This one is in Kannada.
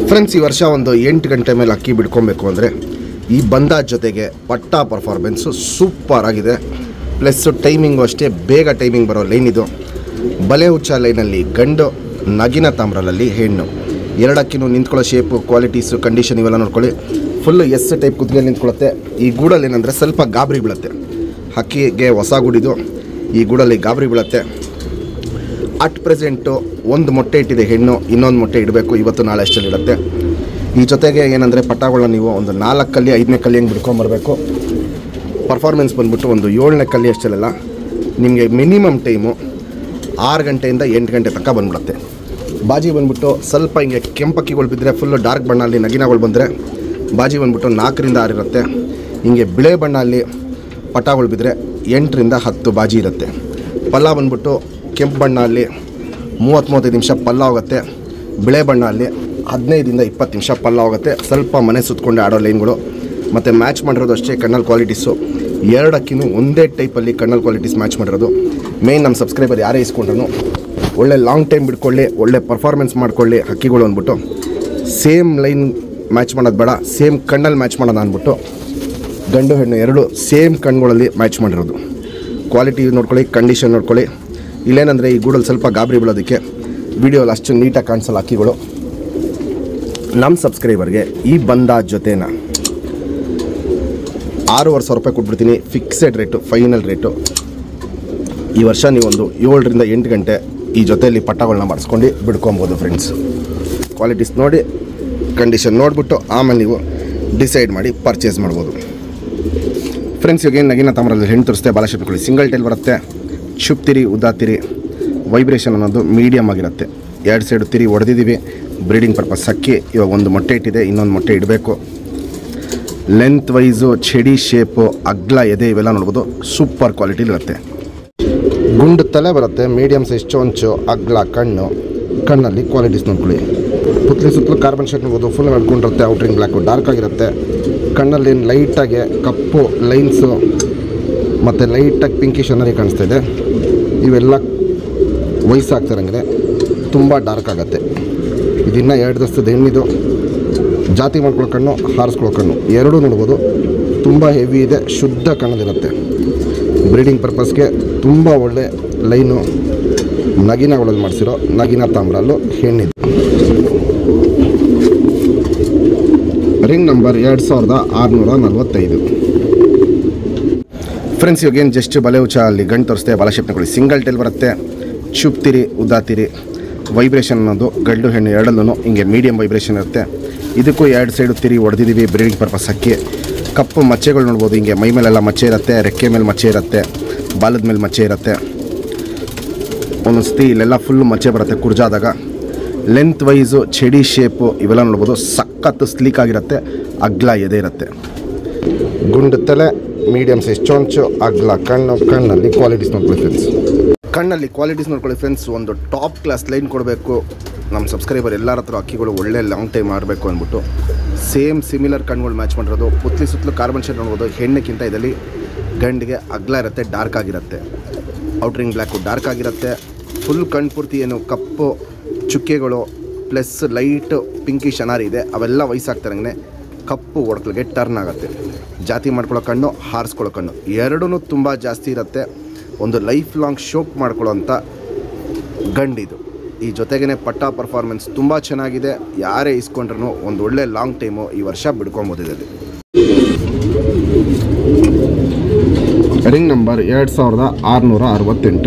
ಫ್ರೆಂಡ್ಸ್, ಈ ವರ್ಷ ಒಂದು 8 ಗಂಟೆ ಮೇಲೆ ಅಕ್ಕಿ ಬಿಡ್ಕೊಬೇಕು ಅಂದರೆ ಈ ಬಂದ ಜೊತೆಗೆ ಪಟ್ಟಾ ಪರ್ಫಾರ್ಮೆನ್ಸು ಸೂಪರ್ ಆಗಿದೆ. ಪ್ಲಸ್ ಟೈಮಿಂಗು ಅಷ್ಟೇ ಬೇಗ ಟೈಮಿಂಗ್ ಬರೋ ಲೈನ್ ಇದು. ಬಲೆ ಹುಚ್ಚ ಲೈನಲ್ಲಿ ಗಂಡು, ನಗಿನ ತಾಮ್ರಲಲ್ಲಿ ಹೆಣ್ಣು. ಎರಡಕ್ಕಿನೂ ನಿಂತ್ಕೊಳ್ಳೋ ಶೇಪು, ಕ್ವಾಲಿಟೀಸು, ಕಂಡೀಷನ್ ಇವೆಲ್ಲ ನೋಡ್ಕೊಳ್ಳಿ. ಫುಲ್ಲು ಎಸ್ ಟೈಪ್ ಕುತ್ತಿಗೆ ನಿಂತ್ಕೊಳ್ಳುತ್ತೆ. ಈ ಗೂಡಲ್ಲಿ ಏನಂದರೆ ಸ್ವಲ್ಪ ಗಾಬರಿ ಬೀಳುತ್ತೆ. ಹಕ್ಕಿಗೆ ಹೊಸ ಗೂಡಿದು, ಈ ಗೂಡಲ್ಲಿ ಗಾಬರಿ ಬೀಳುತ್ತೆ. ಅಟ್ ಪ್ರೆಸೆಂಟು ಒಂದು ಮೊಟ್ಟೆ ಇಟ್ಟಿದೆ ಹೆಣ್ಣು, ಇನ್ನೊಂದು ಮೊಟ್ಟೆ ಇಡಬೇಕು. ಇವತ್ತು ನಾಳೆ ಅಷ್ಟಲ್ಲಿ ಇರುತ್ತೆ. ಈ ಜೊತೆಗೆ ಏನಂದರೆ ಪಟ್ಟಾಗಳನ್ನ ನೀವು ಒಂದು 4 ಕಲ್ಲಿ 5ನೇ ಕಲ್ಲಿ ಹಂಗೆ ಬಿಡ್ಕೊಂಬರ್ಬೇಕು. ಪರ್ಫಾರ್ಮೆನ್ಸ್ ಬಂದುಬಿಟ್ಟು ಒಂದು 7ನೇ ಕಲ್ಲಿ ಅಷ್ಟಲ್ಲೆಲ್ಲ ನಿಮಗೆ ಮಿನಿಮಮ್ ಟೈಮು 6 ಗಂಟೆಯಿಂದ 8 ಗಂಟೆ ತನಕ ಬಂದ್ಬಿಡುತ್ತೆ. ಬಾಜಿ ಬಂದುಬಿಟ್ಟು ಸ್ವಲ್ಪ ಹಿಂಗೆ ಕೆಂಪಕ್ಕಿಗಳು ಬಿದ್ದರೆ, ಫುಲ್ಲು ಡಾರ್ಕ್ ಬಣ್ಣಲ್ಲಿ ನಗಿನಗಳು ಬಂದರೆ ಬಾಜಿ ಬಂದುಬಿಟ್ಟು 4 ರಿಂದ 6 ಇರುತ್ತೆ. ಹಿಂಗೆ ಬಿಳೆ ಬಣ್ಣಲ್ಲಿ ಪಟಾಗಳು ಬಿದ್ದರೆ 8 ರಿಂದ 10 ಬಾಜಿ ಇರುತ್ತೆ. ಪಲ್ಲ ಬಂದುಬಿಟ್ಟು ಕೆಂಪು ಬಣ್ಣ ಅಲ್ಲಿ 30-35 ನಿಮಿಷ ಪಲ್ಲ ಹೋಗುತ್ತೆ. ಬಿಳೆ ಬಣ್ಣ ಅಲ್ಲಿ 15 ರಿಂದ 20 ನಿಮಿಷ ಪಲ್ಲ ಹೋಗುತ್ತೆ. ಸ್ವಲ್ಪ ಮನೆ ಸುತ್ತಕೊಂಡು ಆಡೋ ಲೈನ್ಗಳು. ಮತ್ತು ಮ್ಯಾಚ್ ಮಾಡಿರೋದು ಅಷ್ಟೇ ಕಣ್ಣಲ್ ಕ್ವಾಲಿಟೀಸು. ಎರಡಕ್ಕಿನೂ ಒಂದೇ ಟೈಪಲ್ಲಿ ಕಣ್ಣಲ್ ಕ್ವಾಲಿಟೀಸ್ ಮ್ಯಾಚ್ ಮಾಡಿರೋದು. ಮೇಯ್ನ್ ನಮ್ಮ ಸಬ್ಸ್ಕ್ರೈಬರ್ ಯಾರೇ ಇಸ್ಕೊಂಡ್ರು ಒಳ್ಳೆ ಲಾಂಗ್ ಟೈಮ್ ಬಿಡ್ಕೊಳ್ಳಿ, ಒಳ್ಳೆ ಪರ್ಫಾರ್ಮೆನ್ಸ್ ಮಾಡ್ಕೊಳ್ಳಿ ಹಕ್ಕಿಗಳು ಅಂದ್ಬಿಟ್ಟು. ಸೇಮ್ ಲೈನ್ ಮ್ಯಾಚ್ ಮಾಡೋದು ಬೇಡ, ಸೇಮ್ ಕಣ್ಣಲ್ಲಿ ಮ್ಯಾಚ್ ಮಾಡೋಣ ಅಂದ್ಬಿಟ್ಟು ಗಂಡು ಹೆಣ್ಣು ಎರಡು ಸೇಮ್ ಕಣ್ಗಳಲ್ಲಿ ಮ್ಯಾಚ್ ಮಾಡಿರೋದು. ಕ್ವಾಲಿಟಿ ನೋಡ್ಕೊಳ್ಳಿ, ಕಂಡೀಷನ್ ನೋಡ್ಕೊಳ್ಳಿ. ಇಲ್ಲೇನಂದರೆ ಈ ಗೂಡಲ್ಲಿ ಸ್ವಲ್ಪ ಗಾಬರಿ ಬೀಳೋದಕ್ಕೆ ವೀಡಿಯೋಲ್ಲಿ ಅಷ್ಟು ನೀಟಾಗಿ ಕಾಣಿಸಲ್ಲ ಹಕ್ಕಿಗಳು. ನಮ್ಮ ಸಬ್ಸ್ಕ್ರೈಬರ್ಗೆ ಈ ಬಂದ ಜೊತೆನ 6,500 ರೂಪಾಯಿ ಕೊಟ್ಬಿಡ್ತೀನಿ. Fixed rate, final rate. ಈ ವರ್ಷ ನೀವೊಂದು 7 ರಿಂದ 8 ಗಂಟೆ ಈ ಜೊತೆಯಲ್ಲಿ ಪಟ್ಟಗಳನ್ನ ಮಾಡಿಸ್ಕೊಂಡು ಬಿಡ್ಕೊಬೋದು ಫ್ರೆಂಡ್ಸ್. ಕ್ವಾಲಿಟೀಸ್ ನೋಡಿ, ಕಂಡೀಷನ್ ನೋಡಿಬಿಟ್ಟು ಆಮೇಲೆ ನೀವು ಡಿಸೈಡ್ ಮಾಡಿ ಪರ್ಚೇಸ್ ಮಾಡ್ಬೋದು ಫ್ರೆಂಡ್ಸ್. ಇವಾಗೇನು ನಗಿನ ತಾಮ್ರಲ್ಲಿ ಹೆಣ್ಣು ತೋರಿಸ್ತೆ, ಬಾಲ ಶೇಪ್ಕೊಳ್ಳಿ. ಸಿಂಗಲ್ ಟೈಲ್ ಬರುತ್ತೆ. ಚುಪ್ತಿರಿ, ಉದ್ದಾತಿರಿ, ವೈಬ್ರೇಷನ್ ಅನ್ನೋದು ಮೀಡಿಯಮ್ ಆಗಿರುತ್ತೆ. 2 ಸೈಡು ತಿರಿ ಹೊಡೆದಿದ್ದೀವಿ ಬ್ರೀಡಿಂಗ್ ಪರ್ಪಸ್. ಅಕ್ಕಿ ಇವಾಗ ಒಂದು ಮೊಟ್ಟೆ ಇಟ್ಟಿದೆ, ಇನ್ನೊಂದು ಮೊಟ್ಟೆ ಇಡಬೇಕು. ಲೆಂತ್ ವೈಸು, ಚಡಿ ಶೇಪು, ಅಗ್ಲ ಎದೆ ಇವೆಲ್ಲ ನೋಡ್ಬೋದು. ಸೂಪರ್ ಕ್ವಾಲಿಟಿಲಿರುತ್ತೆ. ಗುಂಡು ತಲೆ ಬರುತ್ತೆ, ಮೀಡಿಯಮ್ ಸೈಜ್ ಚೊಂಚು, ಅಗ್ಲ ಕಣ್ಣು. ಕಣ್ಣಲ್ಲಿ ಕ್ವಾಲಿಟೀಸ್ ನೋಡ್ಕೊಳ್ಳಿ. ಪುತ್ಲಿ ಸುತ್ತಲೂ ಕಾರ್ಬನ್ ಶೇಡ್ ನೋಡ್ಬೋದು. ಫುಲ್ ನಡ್ಕೊಂಡಿರುತ್ತೆ. ಔಟ್ರಿಂಗ್ ಬ್ಲ್ಯಾಕು ಡಾರ್ಕ್ ಆಗಿರುತ್ತೆ. ಕಣ್ಣಲ್ಲಿ ಲೈಟಾಗಿ ಕಪ್ಪು ಲೈನ್ಸು ಮತ್ತು ಲೈಟಾಗಿ ಪಿಂಕಿಶ್ ಅನ್ನೋದೇ ಕಾಣಿಸ್ತಾ ಇದೆ. ಇವೆಲ್ಲ ವಯಸ್ಸಾಗ್ತಿರಂಗೆ ತುಂಬ ಡಾರ್ಕ್ ಆಗುತ್ತೆ. ಇದನ್ನು 2 ದಸ್ತದ ಹೆಣ್ಣಿದು. ಜಾತಿ ಮಾಡ್ಕೊಳ್ಳೋ ಕಣ್ಣು, ಹಾರಿಸ್ಕೊಳ್ಳೋ ಕಣ್ಣು ಎರಡೂ ನೋಡ್ಬೋದು. ತುಂಬ ಹೆವಿ ಇದೆ, ಶುದ್ಧ ಕಣ್ಣದಿರುತ್ತೆ. ಬ್ರೀಡಿಂಗ್ ಪರ್ಪಸ್ಗೆ ತುಂಬ ಒಳ್ಳೆ ಲೈನು. ನಗಿನಗಳಲ್ಲಿ ಮಾಡಿಸಿರೋ ನಗಿನ ತಾಮ್ರಲ್ಲೂ ಹೆಣ್ಣಿದೆ. Ring number 2645 friends. ಇವಾಗೇನು ಜಸ್ಟ್ ಬಲೆ ಹುಚ್ಚ ಅಲ್ಲಿ ಗಂಡು ತೋರಿಸ್ತೆ, ಬಾಲ ಶೇಪ್ ನೋಡ್ಕೊಳ್ಳಿ. ಸಿಂಗಲ್ ಟೈಲ್ ಬರುತ್ತೆ. ಚುಪ್ತಿರಿ, ಉದ್ದಾತಿರಿ, ವೈಬ್ರೇಷನ್ ಅನ್ನೋದು ಗಂಡು ಹೆಣ್ಣು ಎರಡಲ್ಲೂ ಹಿಂಗೆ ಮೀಡಿಯಮ್ ವೈಬ್ರೇಷನ್ ಇರುತ್ತೆ. ಇದಕ್ಕೂ 2 ಸೈಡು ತಿರಿ ಹೊಡೆದಿದ್ದೀವಿ ಬ್ರೀಡಿಂಗ್ ಪರ್ಪಸ್ ಅಕ್ಕಿ. ಕಪ್ಪು ಮಚ್ಚೆಗಳು ನೋಡ್ಬೋದು. ಹಿಂಗೆ ಮೈ ಮೇಲೆಲ್ಲ ಮಚ್ಚೆ ಇರುತ್ತೆ, ರೆಕ್ಕೆ ಮೇಲೆ ಮಚ್ಚೆ ಇರುತ್ತೆ, ಬಾಲದ ಮೇಲೆ ಮಚ್ಚೆ ಇರುತ್ತೆ. ಒಂದೊಂದು ಸತಿ ಇಲ್ಲೆಲ್ಲ ಫುಲ್ಲು ಮಚ್ಚೆ ಬರುತ್ತೆ ಕುರ್ಜಾದಾಗ. ಲೆಂತ್ ವೈಸು, ಚಡಿ ಶೇಪು ಇವೆಲ್ಲ ನೋಡ್ಬೋದು. ಸಖತ್ತು ಸ್ಲೀಕ್ ಆಗಿರುತ್ತೆ. ಅಗ್ಲ ಎದೆ ಇರುತ್ತೆ. ಗುಂಡು ತಲೆ, ಮೀಡಿಯಮ್ ಸೈಜ್ ಚೊಂಚು, ಅಗ್ಲ ಕಣ್ಣು. ಕಣ್ಣಲ್ಲಿ ಕ್ವಾಲಿಟೀಸ್ ನೋಡ್ಕೊಳ್ಳಿ ಫ್ರೆಂಡ್ಸ್. ಕಣ್ಣಲ್ಲಿ ಕ್ವಾಲಿಟೀಸ್ ನೋಡ್ಕೊಳ್ಳಿ ಫ್ರೆಂಡ್ಸ್. ಒಂದು ಟಾಪ್ ಕ್ಲಾಸ್ ಲೈನ್ ಕೊಡಬೇಕು. ನಮ್ಮ ಸಬ್ಸ್ಕ್ರೈಬರ್ ಎಲ್ಲರ ಹತ್ರ ಅಕ್ಕಿಗಳು ಒಳ್ಳೆ ಲಾಂಗ್ ಟೈಮ್ ಮಾಡಬೇಕು ಅಂದ್ಬಿಟ್ಟು ಸೇಮ್ ಸಿಮಿಲರ್ ಕಣ್ಗಳು ಮ್ಯಾಚ್ ಮಾಡಿರೋದು. ಪುತ್ಲಿ ಸುತ್ತಲೂ ಕಾರ್ಬನ್ ಶೇಡ್ ನೋಡ್ಬೋದು. ಹೆಣ್ಣಿಗಿಂತ ಇದರಲ್ಲಿ ಗಂಡಿಗೆ ಅಗ್ಲ ಇರುತ್ತೆ, ಡಾರ್ಕ್ ಆಗಿರುತ್ತೆ. ಔಟ್ರಿಂಗ್ ಬ್ಲ್ಯಾಕು ಡಾರ್ಕ್ ಆಗಿರುತ್ತೆ. ಫುಲ್ ಕಣ್ಣು ಪೂರ್ತಿ ಏನು ಕಪ್ಪು ಚುಕ್ಕೆಗಳು ಪ್ಲಸ್ ಲೈಟ್ ಪಿಂಕಿಶ್ ಅನಾರಿ ಇದೆ. ಅವೆಲ್ಲ ವಯಸ್ಸಾಗ್ತಾರಂಗೆ ಕಪ್ಪು ಒಡಕಲ್ಗೆ ಟರ್ನ್ ಆಗುತ್ತೆ. ಜಾತಿ ಮಾಡ್ಕೊಳ್ಳೋ ಕಣ್ಣು, ಹಾರಿಸ್ಕೊಳ್ಳೋ ಕಣ್ಣು ಎರಡೂ ತುಂಬ ಜಾಸ್ತಿ ಇರುತ್ತೆ. ಒಂದು ಲೈಫ್ ಲಾಂಗ್ ಶೋಕ್ ಮಾಡ್ಕೊಳ್ಳೋಂಥ ಗಂಡಿದು. ಈ ಜೊತೆಗೇ ಪಟ್ಟಾ ಪರ್ಫಾರ್ಮೆನ್ಸ್ ತುಂಬ ಚೆನ್ನಾಗಿದೆ. ಯಾರೇ ಇಸ್ಕೊಂಡ್ರೂ ಒಂದು ಒಳ್ಳೆ ಲಾಂಗ್ ಟೈಮು ಈ ವರ್ಷ ಬಿಡ್ಕೊಬೋದಿದೆ. Ring number 2668